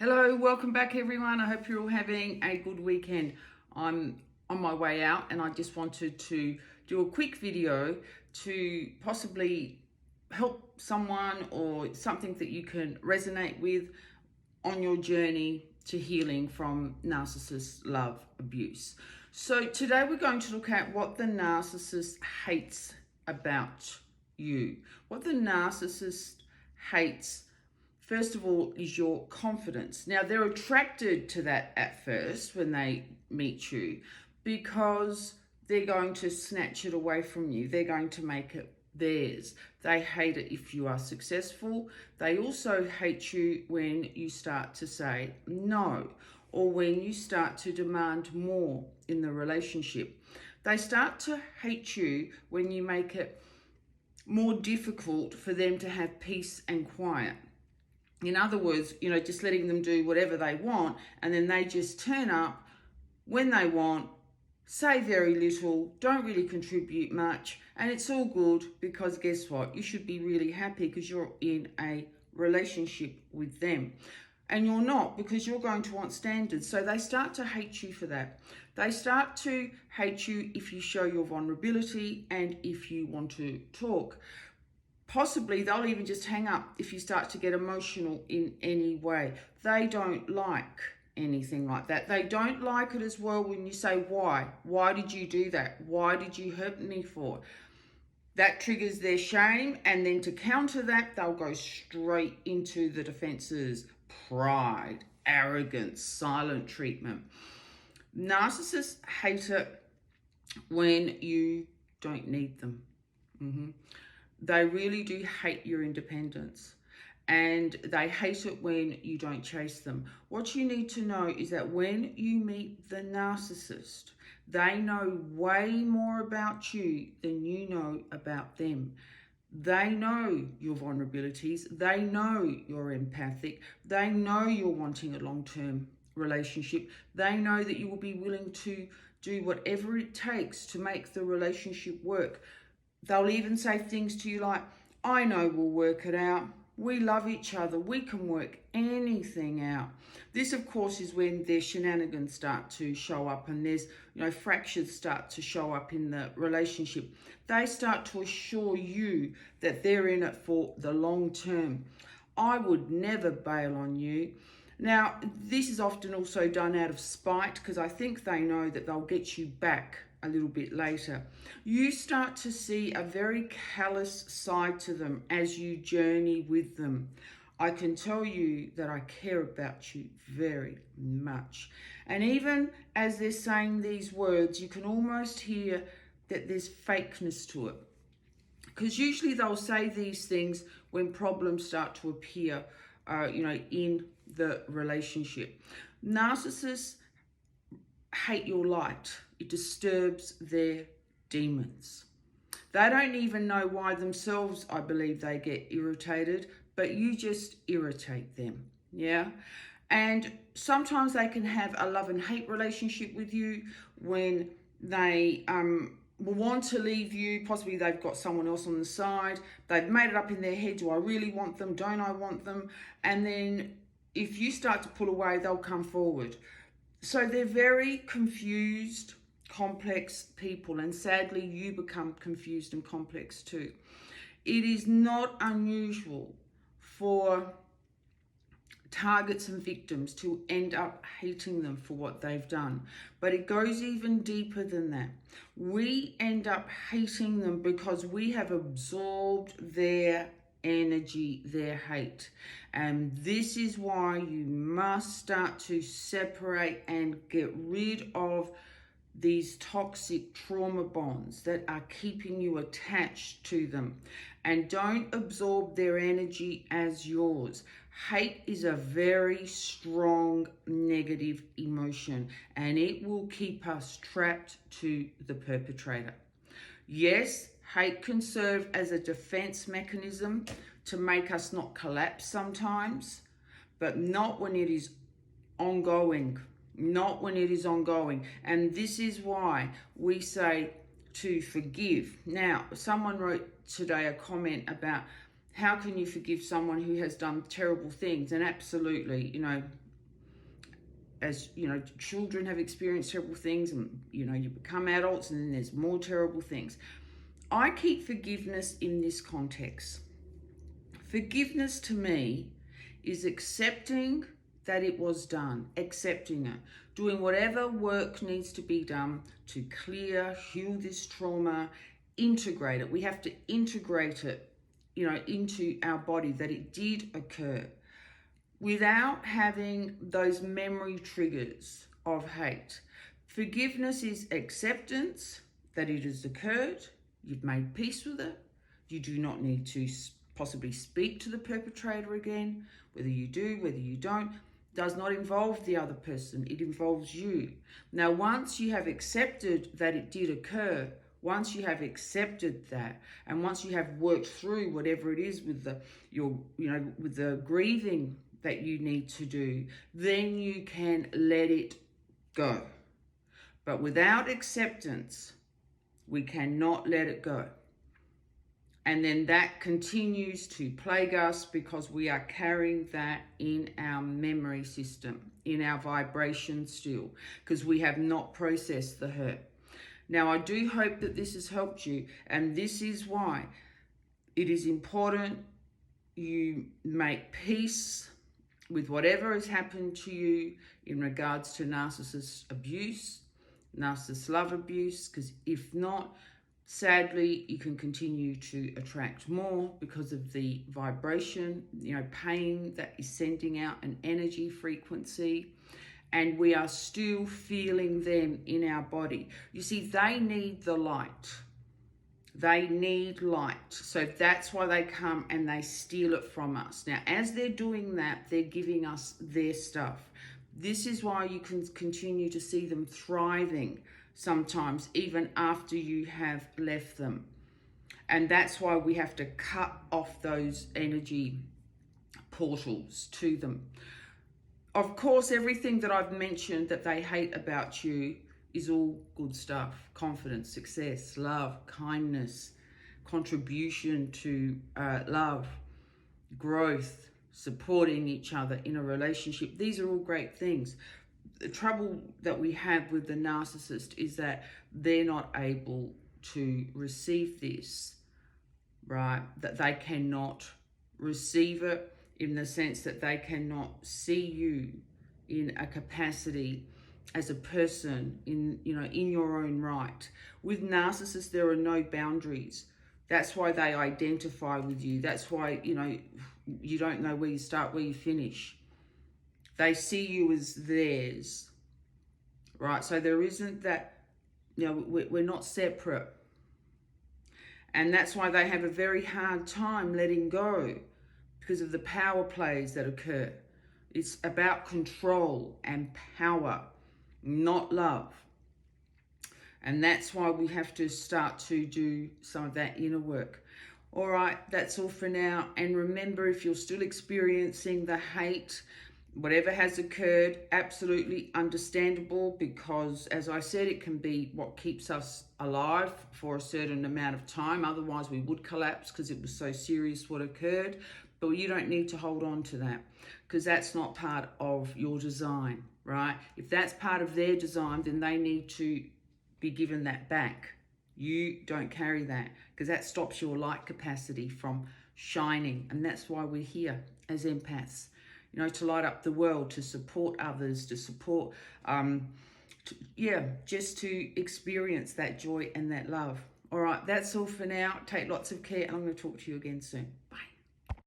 Hello, welcome back everyone. I hope you're all having a good weekend. I'm on my way out and I just wanted to do a quick video to possibly help someone or something that you can resonate with on your journey to healing from narcissist love abuse. So today we're going to look at what the narcissist hates about you. What the narcissist hates, first of all, is your confidence. Now, they're attracted to that at first when they meet you because they're going to snatch it away from you. They're going to make it theirs. They hate it if you are successful. They also hate you when you start to say no, or when you start to demand more in the relationship. They start to hate you when you make it more difficult for them to have peace and quiet. In other words, just letting them do whatever they want, and then they just turn up when they want, say very little, don't really contribute much, and it's all good because guess what? You should be really happy because you're in a relationship with them. And you're not, because you're going to want standards. So they start to hate you for that. They start to hate you if you show your vulnerability and if you want to talk. Possibly they'll even just hang up if you start to get emotional in any way. They don't like anything like that. They don't like it as well when you say, why? Why did you do that? Why did you hurt me for? That triggers their shame, and then to counter that, they'll go straight into the defenses: pride, arrogance, silent treatment. Narcissists hate it when you don't need them. They really do hate your independence, and they hate it when you don't chase them. What you need to know is that when you meet the narcissist, they know way more about you than you know about them. They know your vulnerabilities. They know you're empathic. They know you're wanting a long-term relationship. They know that you will be willing to do whatever it takes to make the relationship work. They'll even say things to you like, I know we'll work it out. We love each other. We can work anything out. This, of course, is when their shenanigans start to show up and there's, fractures start to show up in the relationship. They start to assure you that they're in it for the long term. I would never bail on you. Now, this is often also done out of spite because I think they know that they'll get you back a little bit later. You start to see a very callous side to them as you journey with them. I can tell you that I care about you very much. And even as they're saying these words, you can almost hear that there's fakeness to it. Because usually they'll say these things when problems start to appear, in the relationship. Narcissists hate your light. It disturbs their demons. They don't even know why themselves, I believe, they get irritated, but you just irritate them, yeah? And sometimes they can have a love and hate relationship with you when they want to leave you. Possibly they've got someone else on the side. They've made it up in their head, do I really want them? Don't I want them? And then if you start to pull away, they'll come forward. So they're very confused, complex people, and sadly you become confused and complex too. It is not unusual for targets and victims to end up hating them for what they've done, but it goes even deeper than that. We end up hating them because we have absorbed their energy, their hate. And this is why you must start to separate and get rid of these toxic trauma bonds that are keeping you attached to them, and don't absorb their energy as yours. Hate is a very strong negative emotion, and it will keep us trapped to the perpetrator. Yes, hate can serve as a defense mechanism to make us not collapse sometimes, but not when it is ongoing. Not when it is ongoing. And this is why we say to forgive. Now, someone wrote today a comment about how can you forgive someone who has done terrible things? And absolutely, as you know, children have experienced terrible things, and you know, you become adults and then there's more terrible things. I keep forgiveness in this context. Forgiveness to me is accepting that it was done, accepting it, doing whatever work needs to be done to clear, heal this trauma, integrate it. We have to integrate it, you know, into our body, that it did occur, without having those memory triggers of hate. Forgiveness is acceptance that it has occurred. You've made peace with it. You do not need to possibly speak to the perpetrator again. Whether you do, whether you don't, does not involve the other person. It involves you. Now, once you have accepted that it did occur, once you have accepted that, and once you have worked through whatever it is with with the grieving that you need to do, then you can let it go. But without acceptance, we cannot let it go. And then that continues to plague us because we are carrying that in our memory system, in our vibration still, because we have not processed the hurt. Now, I do hope that this has helped you, and this is why it is important you make peace with whatever has happened to you in regards to narcissist abuse, narcissist love abuse, because if not, sadly, you can continue to attract more because of the vibration, you know, pain that is sending out an energy frequency, and we are still feeling them in our body. You see, they need the light. They need light. So that's why they come and they steal it from us. Now, as they're doing that, they're giving us their stuff. This is why you can continue to see them thriving sometimes, even after you have left them. And that's why we have to cut off those energy portals to them. Of course, everything that I've mentioned that they hate about you is all good stuff. Confidence, success, love, kindness, contribution to love, growth, supporting each other in a relationship. These are all great things. The trouble that we have with the narcissist is that they're not able to receive this, right? That they cannot receive it in the sense that they cannot see you in a capacity as a person in your own right. With narcissists, there are no boundaries. That's why they identify with you. That's why, you don't know where you start, where you finish. They see you as theirs, right? So there isn't that, we're not separate. And that's why they have a very hard time letting go, because of the power plays that occur. It's about control and power, not love. And that's why we have to start to do some of that inner work. All right, that's all for now. And remember, if you're still experiencing the hate, whatever has occurred, absolutely understandable, because as I said, it can be what keeps us alive for a certain amount of time. Otherwise we would collapse because it was so serious what occurred. But you don't need to hold on to that, because that's not part of your design, right? If that's part of their design, then they need to be given that back. You don't carry that, because that stops your light capacity from shining. And that's why we're here as empaths, to light up the world, to support others, to support, just to experience that joy and that love. All right, that's all for now. Take lots of care, and I'm going to talk to you again soon. Bye.